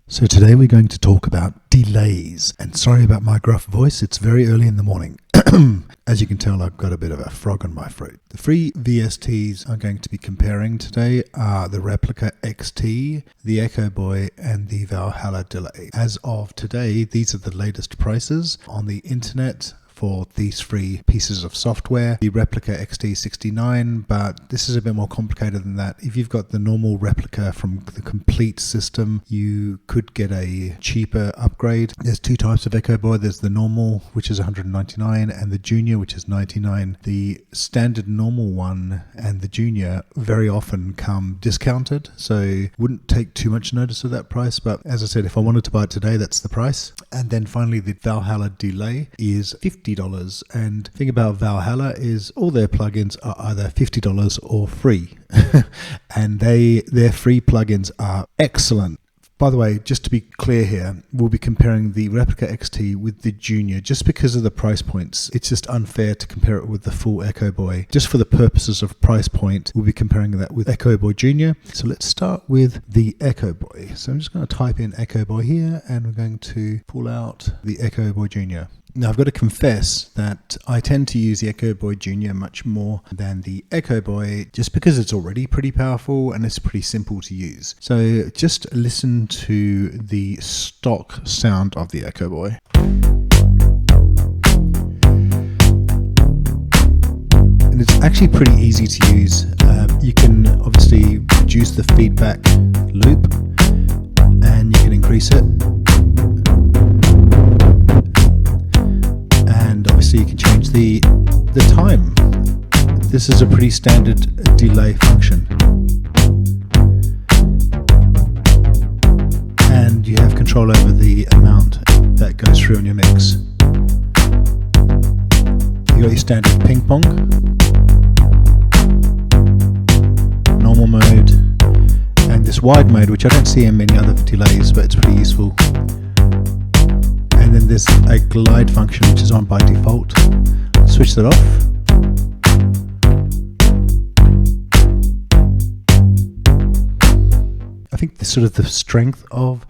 So today we're going to talk about delays, and sorry about my gruff voice, it's very early in the morning. As you can tell, I've got a bit of a frog in my throat. The three VSTs I'm going to be comparing today are the Replika XT, the Echoboy, and the Valhalla Delay. As of today, these are the latest prices on the internet for these three pieces of software. The Replika XT 69, but this is a bit more complicated than that. If you've got the normal Replika from the complete system, you could get a cheaper upgrade. There's two types of Echoboy. There's the normal, which is $199, and the Junior, which is $99. The standard normal one and the Junior very often come discounted, so wouldn't take too much notice of that price, but as I said, if I wanted to buy it today, that's the price. And then finally, the Valhalla Delay is $50. And the thing about Valhalla is all their plugins are either $50 or free. And their free plugins are excellent. By the way, just to be clear here, we'll be comparing the Replika XT with the Junior just because of the price points. It's just unfair to compare it with the full Echoboy. Just for the purposes of price point, we'll be comparing that with Echoboy Jr. So let's start with the Echoboy. So I'm just going to type in Echoboy here, and we're going to pull out the Echoboy Jr. Now, I've got to confess that I tend to use the Echoboy Jr. much more than the Echoboy just because it's already pretty powerful and it's pretty simple to use. So just listen to the stock sound of the Echoboy. And it's actually pretty easy to use. You can obviously reduce the feedback loop and you can increase it. Obviously you can change the time. This is a pretty standard delay function. And you have control over the amount that goes through in your mix. You got your standard ping pong, normal mode, and this wide mode, which I don't see in many other delays, but it's pretty useful. And then there's a glide function which is on by default. Switch that off. I think the strength of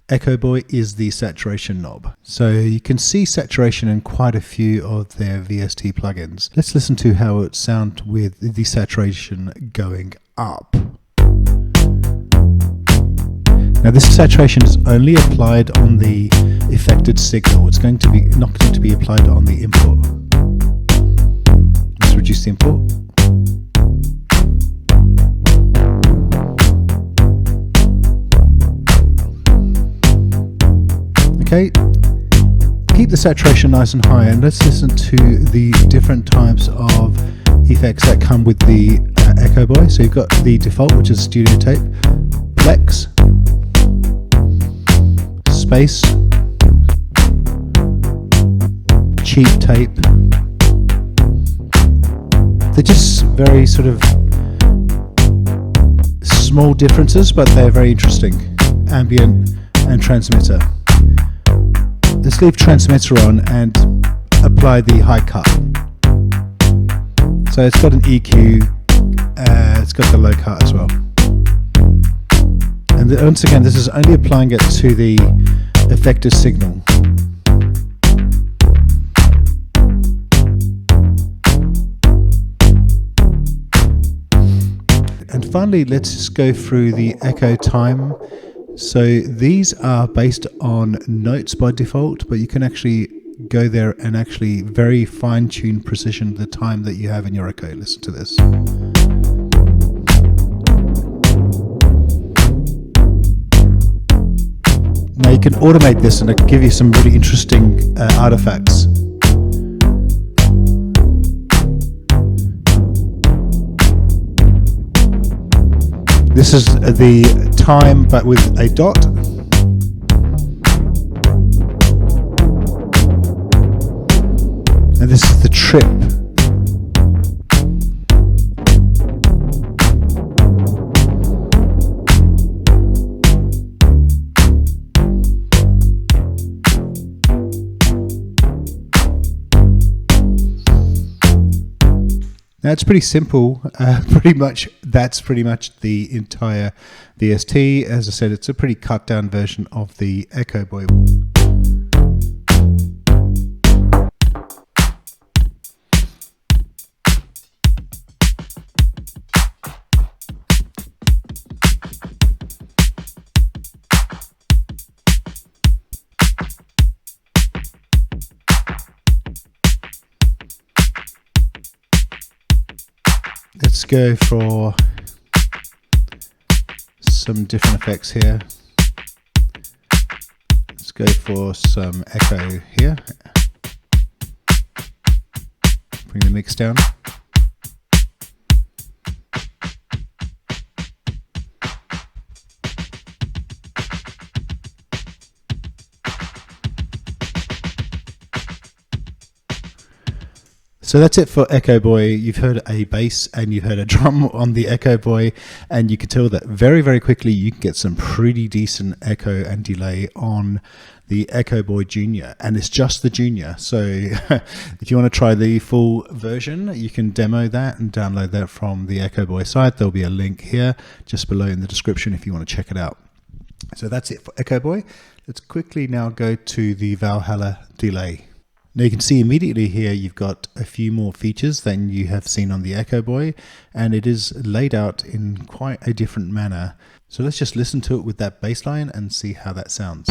Echoboy is the saturation knob. So you can see saturation in quite a few of their VST plugins. Let's listen to how it sounds with the saturation going up. Now this saturation is only applied on the affected signal. It's not going to be applied on the input. Let's reduce the input. Okay, keep the saturation nice and high, and let's listen to the different types of effects that come with the Echoboy. So you've got the default, which is studio tape, flex, space, cheap tape. They're just very sort of small differences, but they're very interesting. Ambient and transmitter. Let's leave transmitter on and apply the high cut. So it's got an EQ, it's got the low cut as well. And once again, this is only applying it to the affected signal. And finally, let's just go through the echo time. So these are based on notes by default, but you can actually go there and actually very fine-tune precision the time that you have in your echo. Listen to this. Now you can automate this and it'll give you some really interesting artifacts. This is the time but with a dot. And this is the trip. Now it's pretty simple. Pretty much that's pretty much the entire VST. As I said, it's a pretty cut down version of the Echoboy. Let's go for some different effects here. Let's go for some echo here. Bring the mix down. So that's it for Echoboy. You've heard a bass and you've heard a drum on the Echoboy, and you can tell that very, very quickly you can get some pretty decent echo and delay on the Echoboy Jr. And it's just the Junior. So if you want to try the full version, you can demo that and download that from the Echoboy site. There'll be a link here just below in the description if you want to check it out. So that's it for Echoboy. Let's quickly now go to the Valhalla Delay. Now you can see immediately here you've got a few more features than you have seen on the Echoboy, and it is laid out in quite a different manner. So let's just listen to it with that bass line and see how that sounds.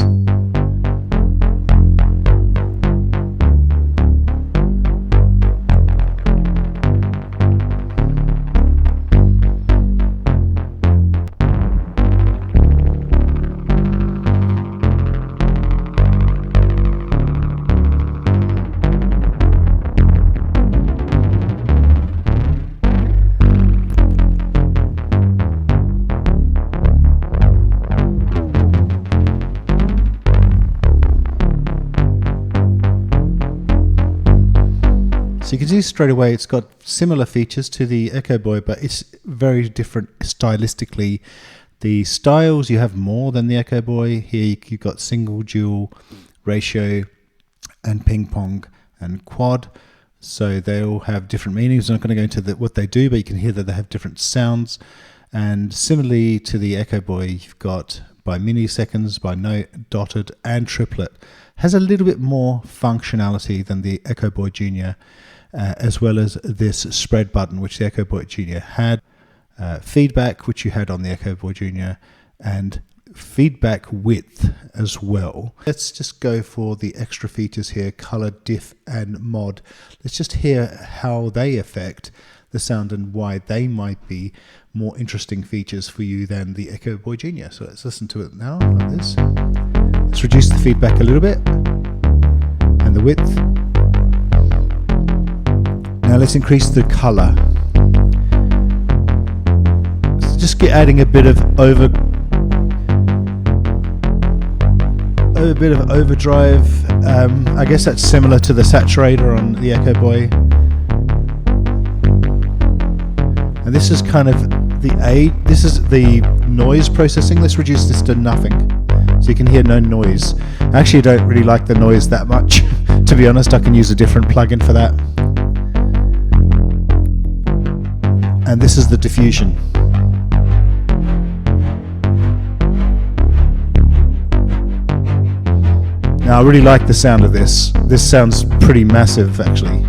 So you can see straight away it's got similar features to the Echoboy, but it's very different stylistically. The styles, you have more than the Echoboy. Here you've got single, dual, ratio, and ping pong and quad. So they all have different meanings. I'm not going to go into what they do, but you can hear that they have different sounds. And similarly to the Echoboy, you've got by milliseconds, by note, dotted, and triplet. Has a little bit more functionality than the Echoboy Jr. As well as this spread button, which the Echoboy Jr. had, feedback, which you had on the Echoboy Jr., and feedback width as well. Let's just go for the extra features here, color, diff, and mod. Let's just hear how they affect the sound and why they might be more interesting features for you than the Echoboy Jr. So let's listen to it now, like this. Let's reduce the feedback a little bit, and the width. Now let's increase the color. So just adding a bit of overdrive. I guess that's similar to the saturator on the Echoboy. And this is kind of this is the noise processing. Let's reduce this to nothing, so you can hear no noise. I actually don't really like the noise that much. To be honest, I can use a different plugin for that. And this is the diffusion. Now I really like the sound of this. This sounds pretty massive actually.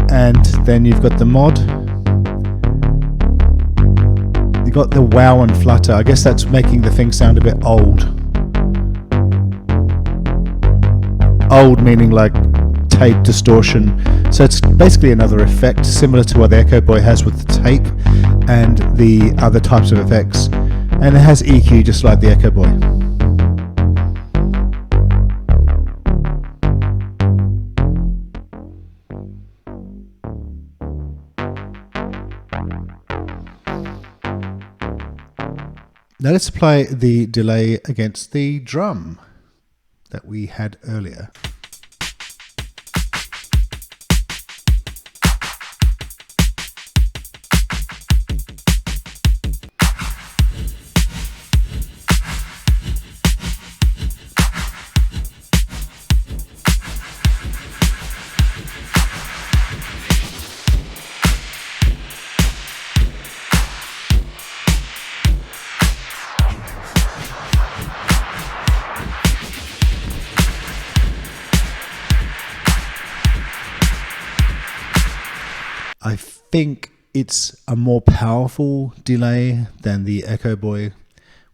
And then you've got the mod. You've got the wow and flutter. I guess that's making the thing sound a bit old. Old meaning like tape distortion. So it's basically another effect similar to what the Echoboy has with the tape and the other types of effects. And it has EQ just like the Echoboy. Now let's apply the delay against the drum that we had earlier. I think it's a more powerful delay than the Echoboy.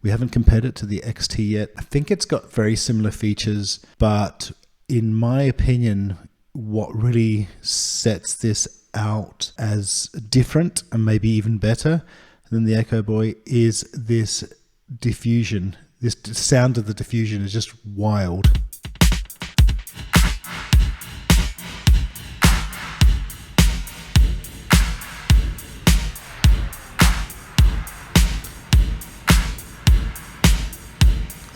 We haven't compared it to the XT yet. I think it's got very similar features, but in my opinion, what really sets this out as different and maybe even better than the Echoboy is this diffusion. This sound of the diffusion is just wild.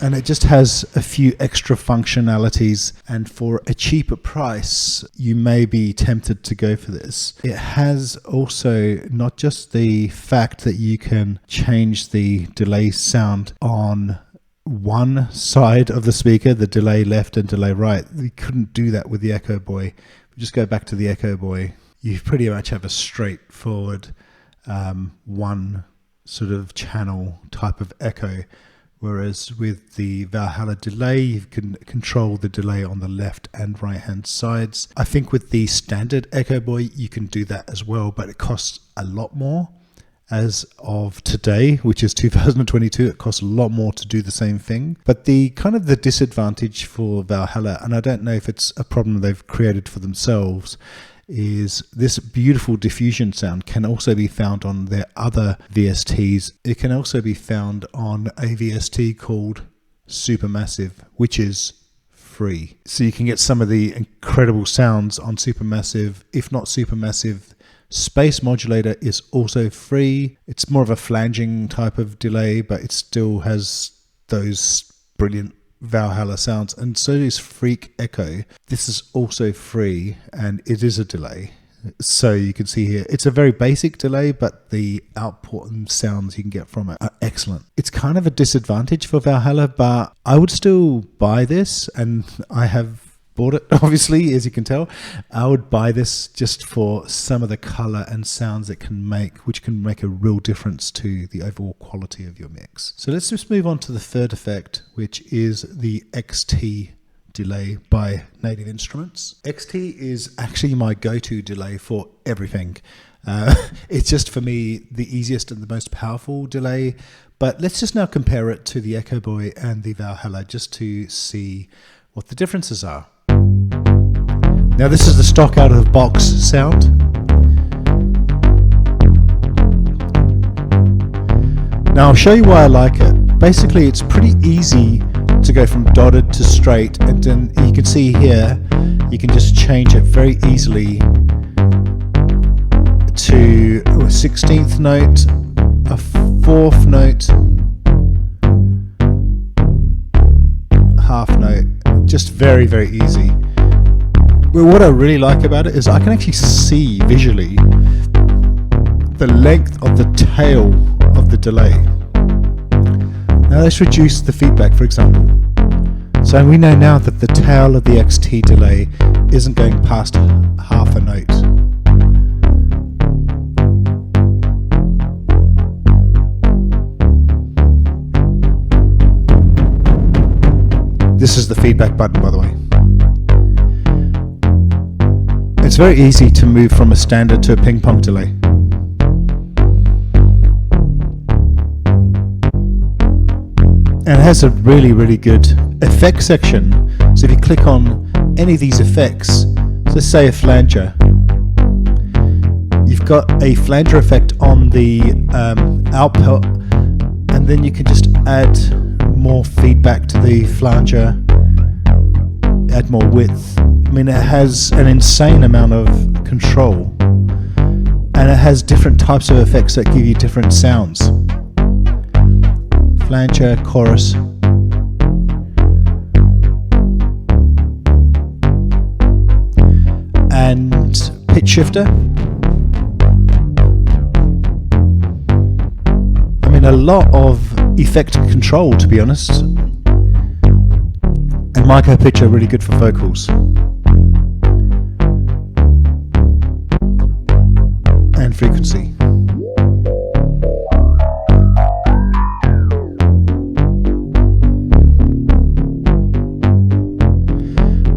And it just has a few extra functionalities, and for a cheaper price you may be tempted to go for this. It has also not just the fact that you can change the delay sound on one side of the speaker, the delay left and delay right. We couldn't do that with the Echoboy. If we just go back to the Echoboy, you pretty much have a straightforward one sort of channel type of echo. Whereas with the Valhalla Delay, you can control the delay on the left and right hand sides. I think with the standard Echoboy, you can do that as well, but it costs a lot more. As of today, which is 2022, it costs a lot more to do the same thing. But the kind of the disadvantage for Valhalla, and I don't know if it's a problem they've created for themselves, is this beautiful diffusion sound can also be found on their other VSTs. It can also be found on a VST called Supermassive, which is free. So you can get some of the incredible sounds on Supermassive. If not Supermassive, Space Modulator is also free. It's more of a flanging type of delay, but it still has those brilliant Valhalla sounds, and so is Freak Echo. This is also free, and it is a delay. So you can see here, it's a very basic delay, but the output and sounds you can get from it are excellent. It's kind of a disadvantage for Valhalla, but I would still buy this, and I have bought it, obviously, as you can tell. I would buy this just for some of the color and sounds it can make, which can make a real difference to the overall quality of your mix. So let's just move on to the third effect, which is the XT delay by Native Instruments. XT is actually my go-to delay for everything. It's just, for me, the easiest and the most powerful delay. But let's just now compare it to the Echoboy and the Valhalla just to see what the differences are. Now this is the stock out of the box sound. Now I'll show you why I like it. Basically it's pretty easy to go from dotted to straight, and then you can see here you can just change it very easily to a 16th note, a 4th note, half note. Just very, very easy. But what I really like about it is I can actually see visually the length of the tail of the delay. Now let's reduce the feedback, for example. So we know now that the tail of the XT delay isn't going past half a note. This is the feedback button, by the way. It's very easy to move from a standard to a ping pong delay. And it has a really, really good effect section. So if you click on any of these effects, so let's say a flanger, you've got a flanger effect on the output, and then you can just add more feedback to the flanger, add more width. I mean, it has an insane amount of control, and it has different types of effects that give you different sounds. Flanger, chorus. And pitch shifter. I mean, a lot of effect control, to be honest. And micro pitch are really good for vocals. And frequency.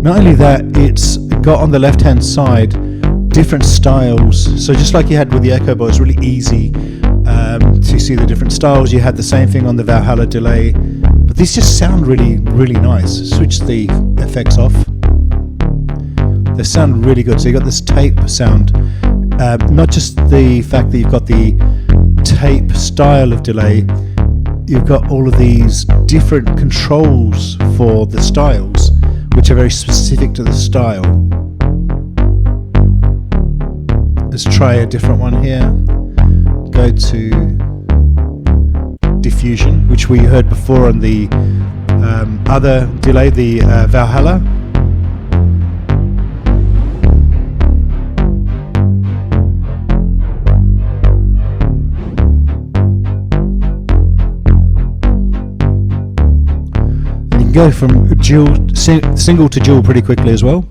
Not only that, it's got on the left hand side different styles. So just like you had with the Echoboy, it's really easy to see the different styles. You had the same thing on the Valhalla Delay, but these just sound really, really nice. Switch the effects off. They sound really good. So you got this tape sound, not just the fact that you've got the tape style of delay, you've got all of these different controls for the styles, which are very specific to the style. Let's try a different one here. Go to diffusion, which we heard before on the other delay, the Valhalla. And you can go from single to dual pretty quickly as well.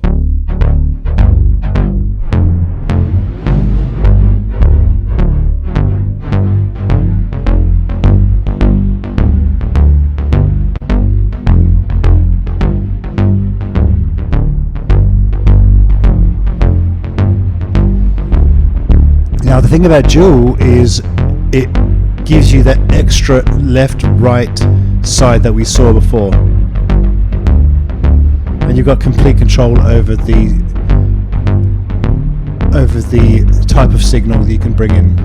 Now the thing about dual is it gives you that extra left-right side that we saw before, and you've got complete control over the type of signal that you can bring in.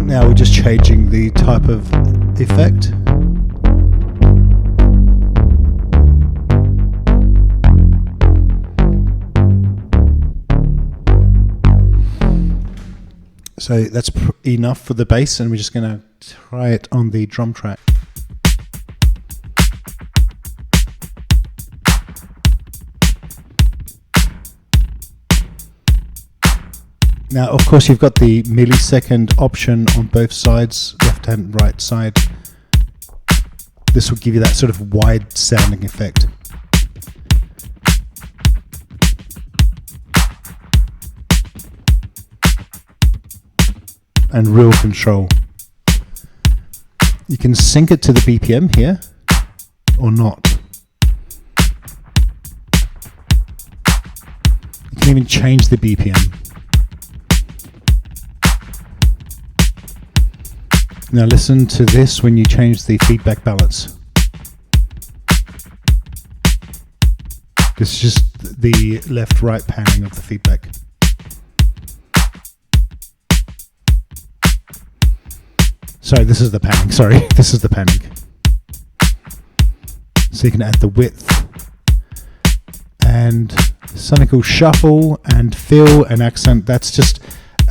Now we're just changing the type of effect. So that's enough for the bass, and we're just going to try it on the drum track. Now, of course, you've got the millisecond option on both sides, left and right side. This will give you that sort of wide sounding effect. And real control. You can sync it to the BPM here, or not. You can even change the BPM. Now listen to this when you change the feedback balance. This is just the left-right panning of the feedback. Sorry, this is the panning. Sorry, this is the panning. So you can add the width and something called shuffle and fill and accent. That's just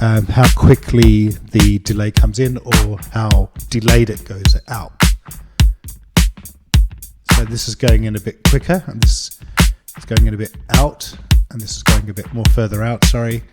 how quickly the delay comes in or how delayed it goes out. So this is going in a bit quicker, and this is going in a bit out, and this is going a bit more further out, sorry.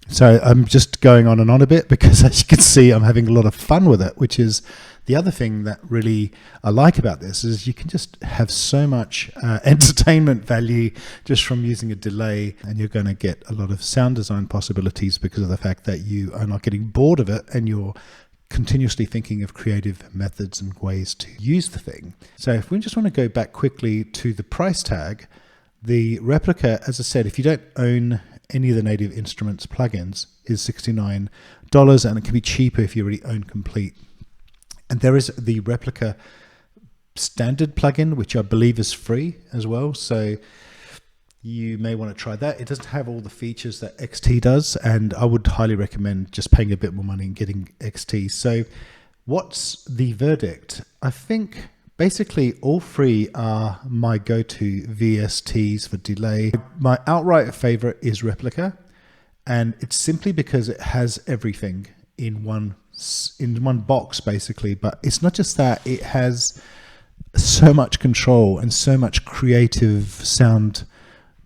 So I'm just going on and on a bit because, as you can see, I'm having a lot of fun with it, which is the other thing that really I like about this is you can just have so much entertainment value just from using a delay, and you're going to get a lot of sound design possibilities because of the fact that you are not getting bored of it and you're continuously thinking of creative methods and ways to use the thing. So if we just want to go back quickly to the price tag, the Replika, as I said, if you don't own any of the Native Instruments plugins, is $69, and it can be cheaper if you already own Complete. And there is the Replika standard plugin, which I believe is free as well, so you may want to try that. It doesn't have all the features that XT does, and I would highly recommend just paying a bit more money and getting XT. So what's the verdict? I think basically all three are my go-to VSTs for delay. My outright favorite is Replika, and it's simply because it has everything in one box basically. But it's not just that, it has so much control and so much creative sound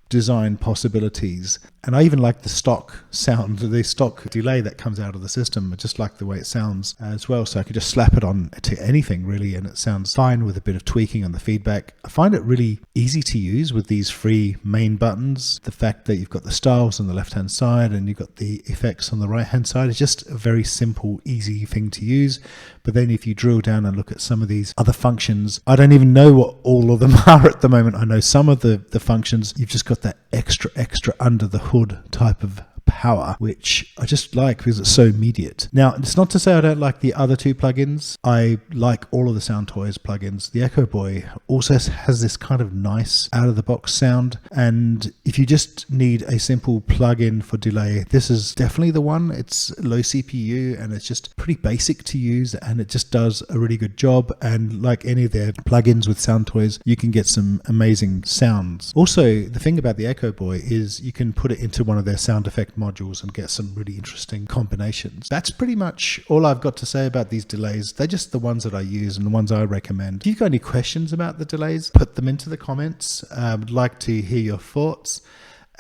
design possibilities. And I even like the stock sound, the stock delay that comes out of the system. I just like the way it sounds as well. So I could just slap it on to anything really, and it sounds fine with a bit of tweaking on the feedback. I find it really easy to use with these free main buttons. The fact that you've got the styles on the left hand side and you've got the effects on the right hand side is just a very simple, easy thing to use. But then if you drill down and look at some of these other functions, I don't even know what all of them are at the moment. I know some of the functions, you've just got that extra under the hood type of power, which I just like because it's so immediate. Now, it's not to say I don't like the other two plugins. I like all of the Soundtoys plugins. The Echoboy also has this kind of nice out-of-the-box sound, and if you just need a simple plugin for delay, this is definitely the one. It's low CPU and it's just pretty basic to use, and it just does a really good job. And like any of their plugins with Soundtoys, you can get some amazing sounds. Also, the thing about the Echoboy is you can put it into one of their sound effect modules and get some really interesting combinations. That's pretty much all I've got to say about these delays. They're just the ones that I use and the ones I recommend. If you've got any questions about the delays, put them into the comments. I would like to hear your thoughts.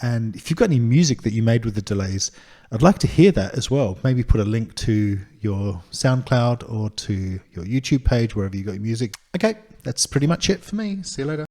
And if you've got any music that you made with the delays, I'd like to hear that as well. Maybe put a link to your SoundCloud or to your YouTube page, wherever you got your music. Okay, that's pretty much it for me. See you later.